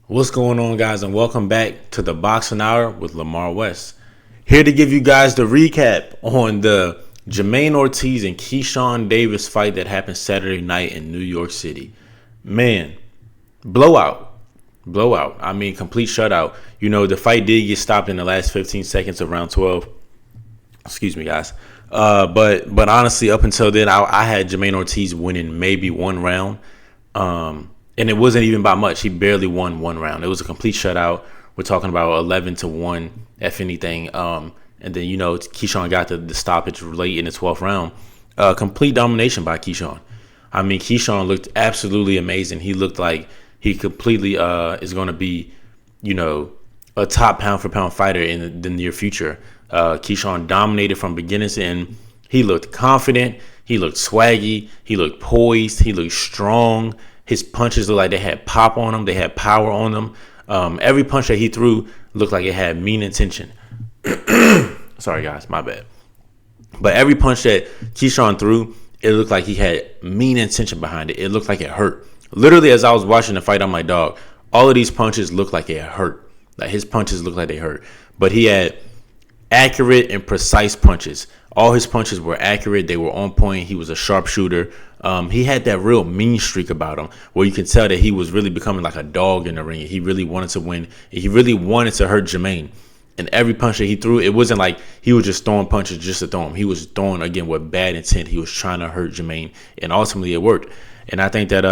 What's going on, guys, and welcome back to the Boxing Hour with Lamar West. Here to give you guys the recap on the Jamaine Ortiz and Keyshawn Davis fight that happened Saturday night in New York City. Man, blowout. Blowout. I mean, complete shutout. The fight did get stopped in the last 15 seconds of round 12. Excuse me, guys. But honestly, up until then, I had Jamaine Ortiz winning maybe one round. And it wasn't even by much. He barely won one round. It was a complete shutout. We're talking about 11-1, if anything. And then, Keyshawn got the stoppage late in the 12th round. Complete domination by Keyshawn. I mean, Keyshawn looked absolutely amazing. He looked like he completely is going to be, a top pound-for-pound fighter in the near future. Keyshawn dominated from beginning to end. He looked confident. He looked swaggy. He looked poised. He looked strong. His punches looked like they had pop on them. They had power on them. Every punch that he threw looked like it had mean intention. Sorry, guys. My bad. But every punch that Keyshawn threw, it looked like he had mean intention behind it. It looked like it hurt. Literally, as I was watching the fight, I'm like, dog, all of these punches look like it hurt. Like, his punches look like they hurt. But he had accurate and precise punches. All his punches were accurate. They were on point. He was a sharpshooter. He had that real mean streak about him where you can tell that he was really becoming like a dog in the ring. He really wanted to win. He really wanted to hurt Jamaine. And every punch that he threw, it wasn't like he was just throwing punches just to throw them. He was throwing, again, with bad intent. He was trying to hurt Jamaine. And ultimately, it worked. And I think that,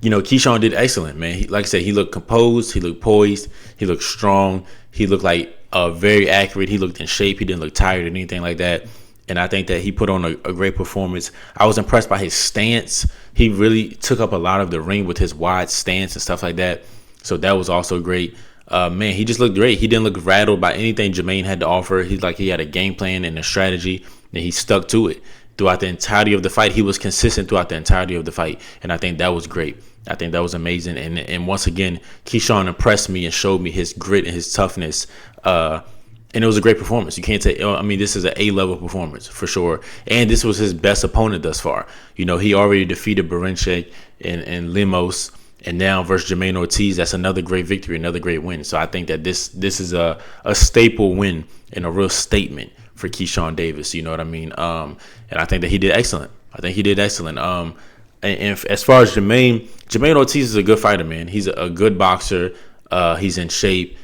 Keyshawn did excellent, man. Like I said, he looked composed. He looked poised. He looked strong. He looked like very accurate. He looked in shape. He didn't look tired or anything like that. And I think that he put on a great performance. I was impressed by his stance. He really took up a lot of the ring with his wide stance and stuff like that. So that was also great. Man, he just looked great. He didn't look rattled by anything Jamaine had to offer. He had a game plan and a strategy, and he stuck to it throughout the entirety of the fight. He was consistent throughout the entirety of the fight, and I think that was great. I think that was amazing. And once again, Keyshawn impressed me and showed me his grit and his toughness. And it was a great performance. You can't take. I mean, this is an A-level performance for sure. And this was his best opponent thus far. He already defeated Barenchek and Limos, and now versus Jamaine Ortiz. That's another great victory, another great win. So I think that this is a staple win and a real statement for Keyshawn Davis. You know what I mean? And I think that he did excellent. And as far as Jamaine Ortiz is a good fighter, man. He's a good boxer. He's in shape.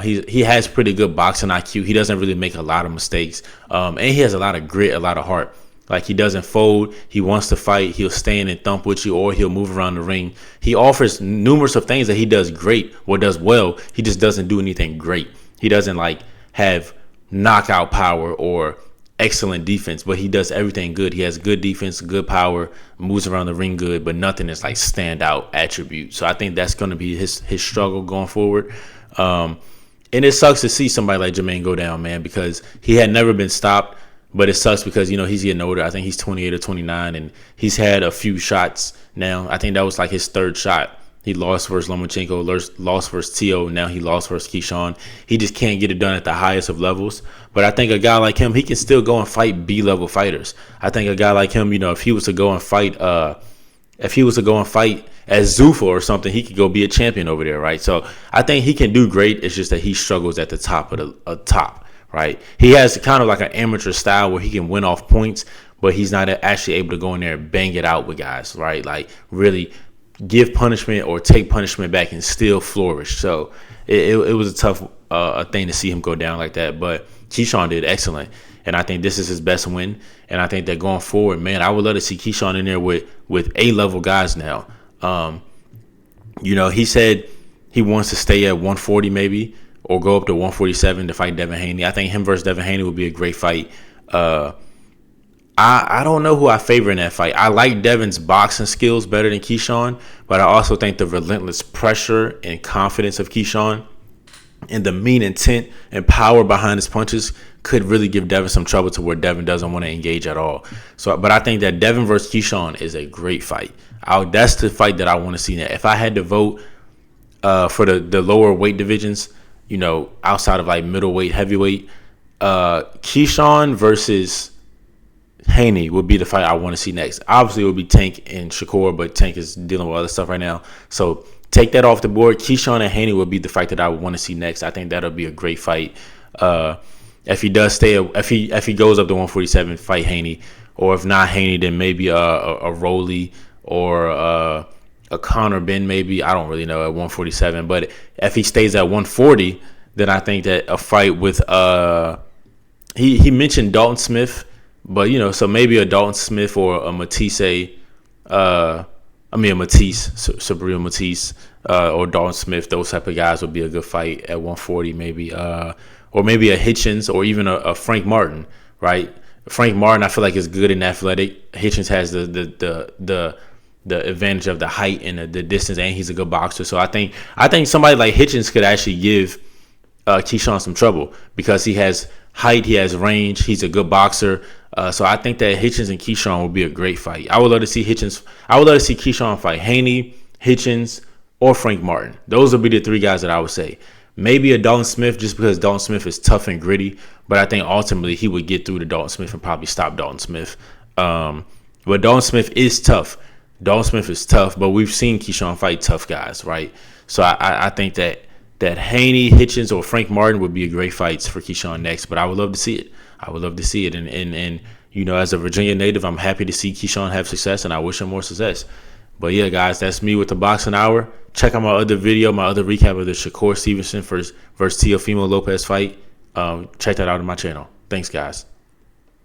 He has pretty good boxing IQ. He doesn't really make a lot of mistakes. And he has a lot of grit, a lot of heart. Like, he doesn't fold. He wants to fight. He'll stand and thump with you, or he'll move around the ring. He offers numerous of things that he does great or does well. He just doesn't do anything great. He doesn't have knockout power or excellent defense, but he does everything good. He has good defense, good power, moves around the ring good, but nothing is like standout attribute. So I think that's going to be his struggle going forward. And it sucks to see somebody like Jamaine go down, man, because he had never been stopped. But it sucks because, he's getting older. I think he's 28 or 29, and he's had a few shots now. I think that was like his third shot. He lost versus Lomachenko, lost versus Tio, now he lost versus Keyshawn. He just can't get it done at the highest of levels. But I think a guy like him, he can still go and fight B-level fighters. I think a guy like him, if he was to go and fight as Zuffa or something, he could go be a champion over there, right? So I think he can do great. It's just that he struggles at the top of the top, right? He has kind of like an amateur style where he can win off points, but he's not actually able to go in there and bang it out with guys, right? Like, really give punishment or take punishment back and still flourish. So it was a tough thing to see him go down like that. But Keyshawn did excellent. And I think this is his best win. And I think that going forward, man, I would love to see Keyshawn in there with A-level guys now. He said he wants to stay at 140 maybe, or go up to 147 to fight Devin Haney. I think him versus Devin Haney would be a great fight. I don't know who I favor in that fight. I like Devin's boxing skills better than Keyshawn, but I also think the relentless pressure and confidence of Keyshawn and the mean intent and power behind his punches could really give Devin some trouble to where Devin doesn't want to engage at all. So, but I think that Devin versus Keyshawn is a great fight. That's the fight that I want to see now. If I had to vote for the lower weight divisions, outside of like middleweight, heavyweight, Keyshawn versus Haney would be the fight I want to see next. Obviously, it would be Tank and Shakur, but Tank is dealing with other stuff right now. So take that off the board. Keyshawn and Haney would be the fight that I would want to see next. I think that'll be a great fight. If he does stay, if he goes up to 147, fight Haney, or if not Haney, then maybe a Rolly or a Conor Ben, maybe. I don't really know at 147, but if he stays at 140, then I think that a fight with he mentioned Dalton Smith, but so maybe a Dalton Smith or a Matisse. A Matisse, Sabrina Matisse, or Dalton Smith. Those type of guys would be a good fight at 140, maybe. Or maybe a Hitchens or even a Frank Martin, right? Frank Martin, I feel like is good and athletic. Hitchens has the advantage of the height and the distance, and he's a good boxer. So I think somebody like Hitchens could actually give Keyshawn some trouble because he has height, he has range, he's a good boxer. So I think that Hitchens and Keyshawn would be a great fight. I would love to see Keyshawn fight Haney, Hitchens, or Frank Martin. Those would be the three guys that I would say. Maybe a Dalton Smith, just because Dalton Smith is tough and gritty, but I think ultimately he would get through to Dalton Smith and probably stop Dalton Smith. But Dalton Smith is tough. But we've seen Keyshawn fight tough guys, right? So I think that Haney, Hitchens, or Frank Martin would be a great fights for Keyshawn next. But I would love to see it. And as a Virginia native, I'm happy to see Keyshawn have success, and I wish him more success. But yeah, guys, that's me with the Boxing Hour. Check out my other video, my other recap of the Shakur Stevenson versus Teofimo Lopez fight. Check that out on my channel. Thanks, guys.